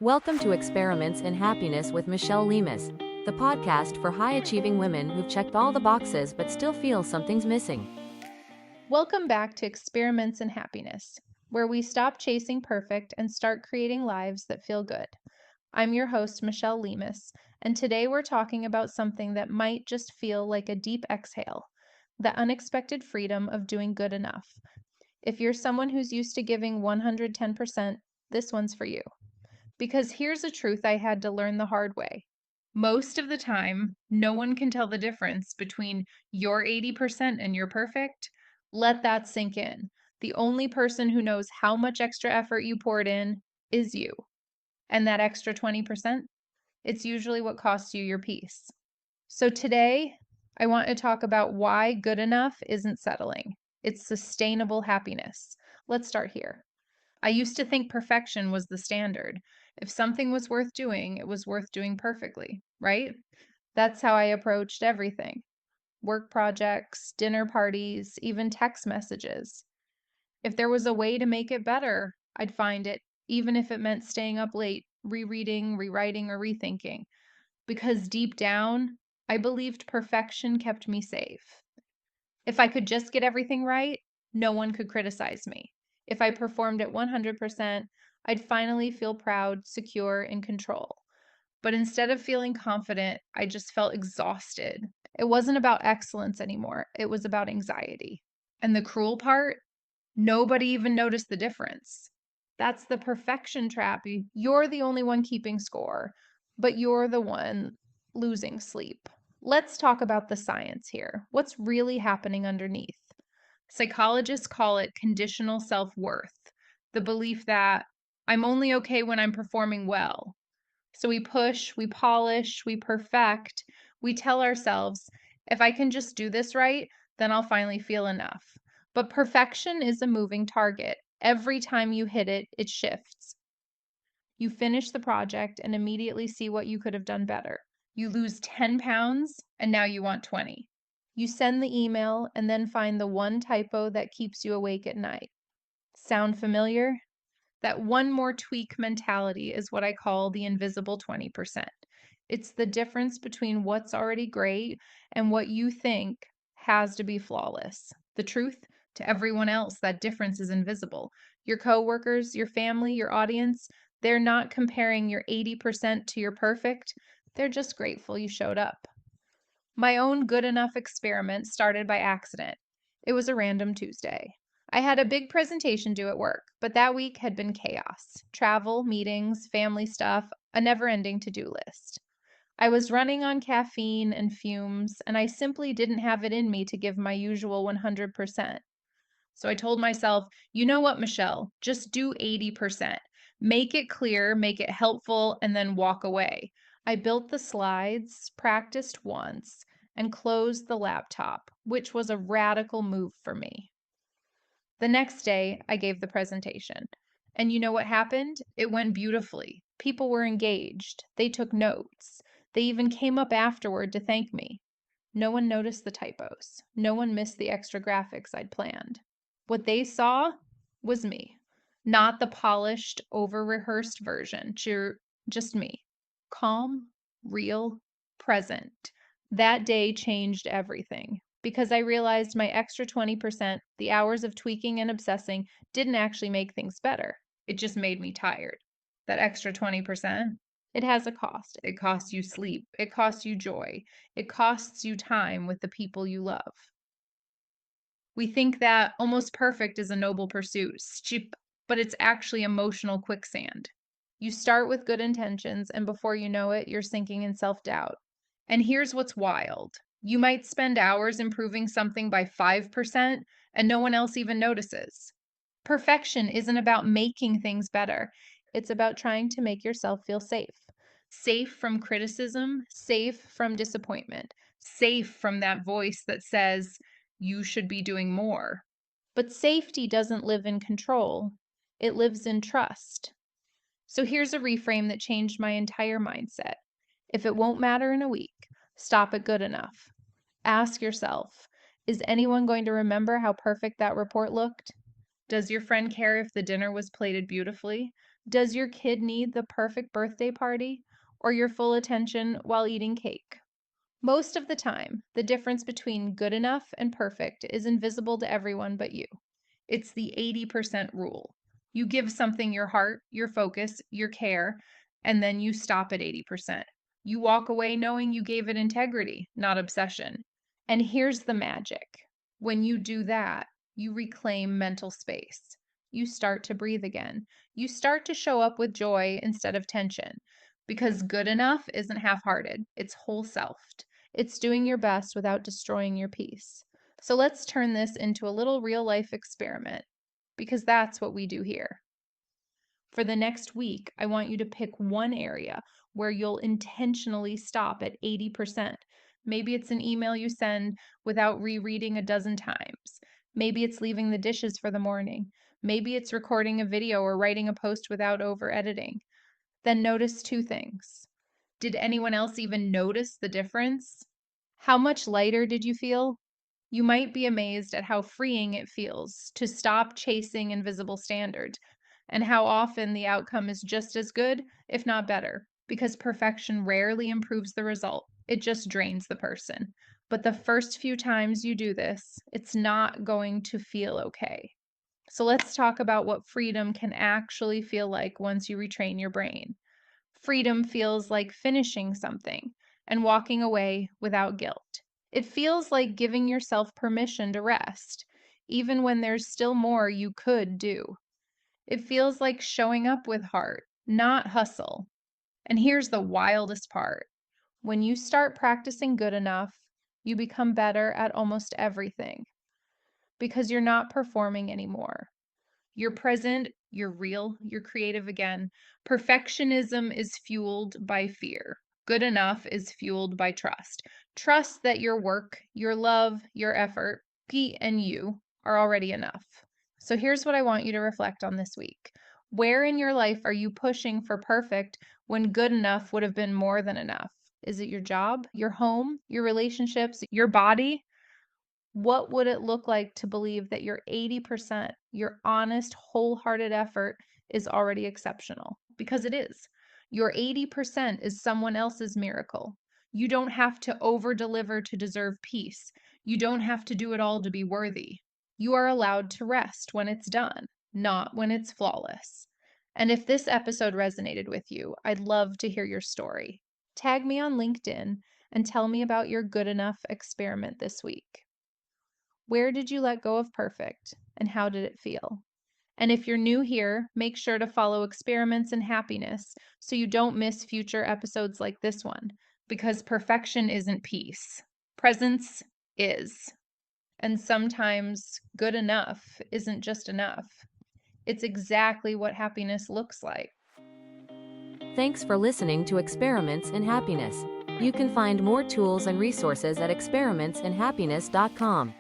Welcome to Experiments in Happiness with Michelle Lemus, the podcast for high-achieving women who've checked all the boxes but still feel something's missing. Welcome back to Experiments in Happiness, where we stop chasing perfect and start creating lives that feel good. I'm your host, Michelle Lemus, and today we're talking about something that might just feel like a deep exhale, the unexpected freedom of doing good enough. If you're someone who's used to giving 110%, this one's for you. Because here's a truth I had to learn the hard way. Most of the time, no one can tell the difference between your 80% and your perfect. Let that sink in. The only person who knows how much extra effort you poured in is you. And that extra 20%, it's usually what costs you your peace. So today, I want to talk about why good enough isn't settling. It's sustainable happiness. Let's start here. I used to think perfection was the standard. If something was worth doing, it was worth doing perfectly, right? That's how I approached everything: work projects, dinner parties, even text messages. If there was a way to make it better, I'd find it, even if it meant staying up late, rereading, rewriting, or rethinking. Because deep down, I believed perfection kept me safe. If I could just get everything right, no one could criticize me. If I performed at 100%, I'd finally feel proud, secure, in control. But instead of feeling confident, I just felt exhausted. It wasn't about excellence anymore, it was about anxiety. And the cruel part, nobody even noticed the difference. That's the perfection trap. You're the only one keeping score, but you're the one losing sleep. Let's talk about the science here. What's really happening underneath? Psychologists call it conditional self-worth, the belief that I'm only okay when I'm performing well. So we push, we polish, we perfect, we tell ourselves, if I can just do this right, then I'll finally feel enough. But perfection is a moving target. Every time you hit it, it shifts. You finish the project and immediately see what you could have done better. You lose 10 pounds and now you want 20. You send the email and then find the one typo that keeps you awake at night. Sound familiar? That one more tweak mentality is what I call the invisible 20%. It's the difference between what's already great and what you think has to be flawless. The truth, to everyone else, that difference is invisible. Your coworkers, your family, your audience, they're not comparing your 80% to your perfect. They're just grateful you showed up. My own good enough experiment started by accident. It was a random Tuesday. I had a big presentation due at work, but that week had been chaos: travel, meetings, family stuff, a never ending to do list. I was running on caffeine and fumes, and I simply didn't have it in me to give my usual 100%. So I told myself, you know what, Michelle, just do 80%. Make it clear, make it helpful, and then walk away. I built the slides, practiced once, and closed the laptop, which was a radical move for me. The next day, I gave the presentation. And you know what happened? It went beautifully. People were engaged. They took notes. They even came up afterward to thank me. No one noticed the typos. No one missed the extra graphics I'd planned. What they saw was me, not the polished, over-rehearsed version, just me. Calm, real, present. That day changed everything because I realized my extra 20%, the hours of tweaking and obsessing, didn't actually make things better. It just made me tired. That extra 20%, it has a cost. It costs you sleep. It costs you joy. It costs you time with the people you love. We think that almost perfect is a noble pursuit, but it's actually emotional quicksand. You start with good intentions, and before you know it, you're sinking in self-doubt. And here's what's wild. You might spend hours improving something by 5%, and no one else even notices. Perfection isn't about making things better. It's about trying to make yourself feel safe. Safe from criticism, safe from disappointment, safe from that voice that says, you should be doing more. But safety doesn't live in control, it lives in trust. So here's a reframe that changed my entire mindset. If it won't matter in a week, stop at good enough. Ask yourself, is anyone going to remember how perfect that report looked? Does your friend care if the dinner was plated beautifully? Does your kid need the perfect birthday party or your full attention while eating cake? Most of the time, the difference between good enough and perfect is invisible to everyone but you. It's the 80% rule. You give something your heart, your focus, your care, and then you stop at 80%. You walk away knowing you gave it integrity, not obsession. And here's the magic. When you do that, you reclaim mental space. You start to breathe again. You start to show up with joy instead of tension. Because good enough isn't half hearted, it's whole selfed. It's doing your best without destroying your peace. So let's turn this into a little real life experiment because that's what we do here. For the next week, I want you to pick one area where you'll intentionally stop at 80%. Maybe it's an email you send without rereading a dozen times. Maybe it's leaving the dishes for the morning. Maybe it's recording a video or writing a post without over editing. Then notice two things. Did anyone else even notice the difference? How much lighter did you feel? You might be amazed at how freeing it feels to stop chasing invisible standards and how often the outcome is just as good, if not better, because perfection rarely improves the result. It just drains the person. But the first few times you do this, it's not going to feel okay. So let's talk about what freedom can actually feel like once you retrain your brain. Freedom feels like finishing something and walking away without guilt. It feels like giving yourself permission to rest, even when there's still more you could do. It feels like showing up with heart, not hustle. And here's the wildest part. When you start practicing good enough, you become better at almost everything because you're not performing anymore. You're present, you're real, you're creative again. Perfectionism is fueled by fear. Good enough is fueled by trust. Trust that your work, your love, your effort, Pete and you are already enough. So here's what I want you to reflect on this week. Where in your life are you pushing for perfect when good enough would have been more than enough? Is it your job, your home, your relationships, your body? What would it look like to believe that your 80%, your honest, wholehearted effort is already exceptional? Because it is. Your 80% is someone else's miracle. You don't have to over deliver to deserve peace. You don't have to do it all to be worthy. You are allowed to rest when it's done, not when it's flawless. And if this episode resonated with you, I'd love to hear your story. Tag me on LinkedIn and tell me about your good enough experiment this week. Where did you let go of perfect, and how did it feel? And if you're new here, make sure to follow Experiments in Happiness so you don't miss future episodes like this one, because perfection isn't peace. Presence is. And sometimes good enough isn't just enough. It's exactly what happiness looks like. Thanks for listening to Experiments in Happiness. You can find more tools and resources at experimentsinhappiness.com.